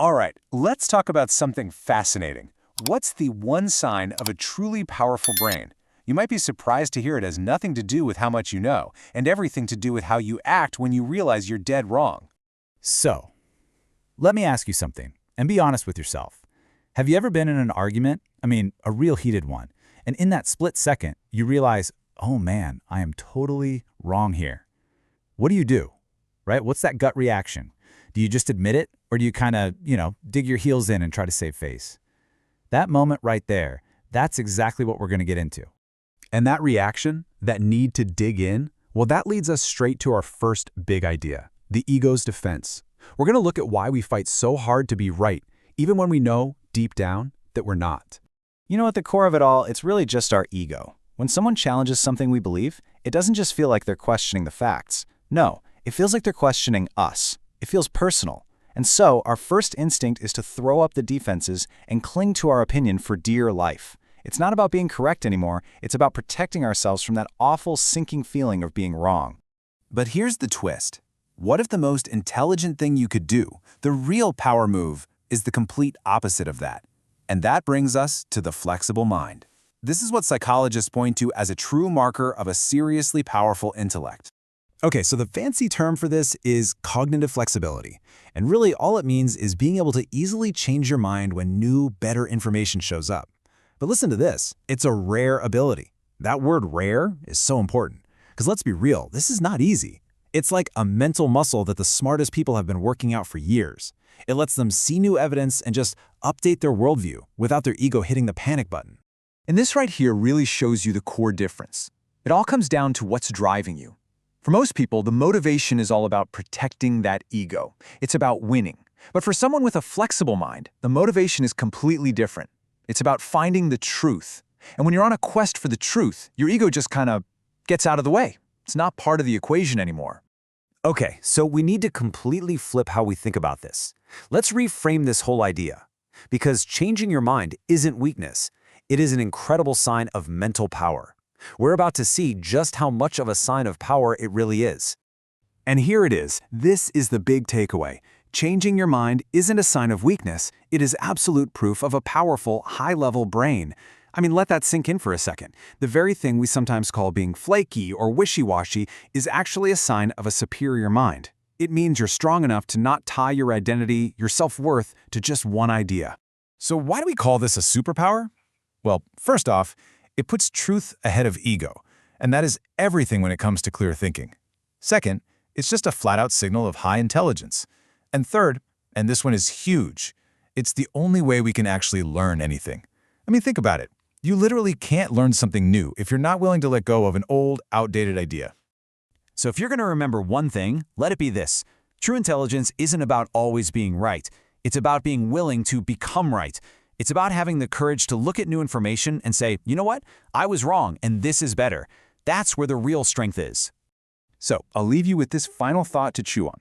All right, let's talk about something fascinating. What's the one sign of a truly powerful brain? You might be surprised to hear it has nothing to do with how much you know, and everything to do with how you act when you realize you're dead wrong. So, let me ask you something, and be honest with yourself. Have you ever been in an argument? I mean, a real heated one. And in that split second, you realize, oh man, I am totally wrong here. What do? Right? What's that gut reaction? Do you just admit it, or do you kind of, dig your heels in and try to save face? That moment right there, that's exactly what we're going to get into. And that reaction, that need to dig in, well, that leads us straight to our first big idea, the ego's defense. We're going to look at why we fight so hard to be right, even when we know, deep down, that we're not. You know, at the core of it all, it's really just our ego. When someone challenges something we believe, it doesn't just feel like they're questioning the facts. No, it feels like they're questioning us. It feels personal. And so, our first instinct is to throw up the defenses and cling to our opinion for dear life. It's not about being correct anymore, it's about protecting ourselves from that awful sinking feeling of being wrong. But here's the twist. What if the most intelligent thing you could do, the real power move, is the complete opposite of that? And that brings us to the flexible mind. This is what psychologists point to as a true marker of a seriously powerful intellect. Okay, so the fancy term for this is cognitive flexibility. And really all it means is being able to easily change your mind when new, better information shows up. But listen to this, it's a rare ability. That word rare is so important. Because let's be real, this is not easy. It's like a mental muscle that the smartest people have been working out for years. It lets them see new evidence and just update their worldview without their ego hitting the panic button. And this right here really shows you the core difference. It all comes down to what's driving you. For most people, the motivation is all about protecting that ego. It's about winning. But for someone with a flexible mind, the motivation is completely different. It's about finding the truth. And when you're on a quest for the truth, your ego just kind of gets out of the way. It's not part of the equation anymore. Okay, so we need to completely flip how we think about this. Let's reframe this whole idea. Because changing your mind isn't weakness. It is an incredible sign of mental power. We're about to see just how much of a sign of power it really is. And here it is. This is the big takeaway. Changing your mind isn't a sign of weakness. It is absolute proof of a powerful, high-level brain. I mean, let that sink in for a second. The very thing we sometimes call being flaky or wishy-washy is actually a sign of a superior mind. It means you're strong enough to not tie your identity, your self-worth, to just one idea. So why do we call this a superpower? Well, first off, it puts truth ahead of ego, and that is everything when it comes to clear thinking. Second, it's just a flat-out signal of high intelligence. And third, and this one is huge, it's the only way we can actually learn anything. I mean, think about it. You literally can't learn something new if you're not willing to let go of an old, outdated idea. So if you're going to remember one thing, let it be this. True intelligence isn't about always being right. It's about being willing to become right. It's about having the courage to look at new information and say, you know what? I was wrong, and this is better. That's where the real strength is. So I'll leave you with this final thought to chew on.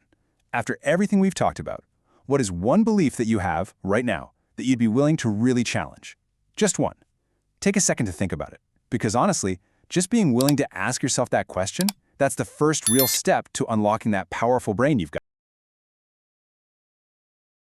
After everything we've talked about, what is one belief that you have right now that you'd be willing to really challenge? Just one. Take a second to think about it. Because honestly, just being willing to ask yourself that question, that's the first real step to unlocking that powerful brain you've got.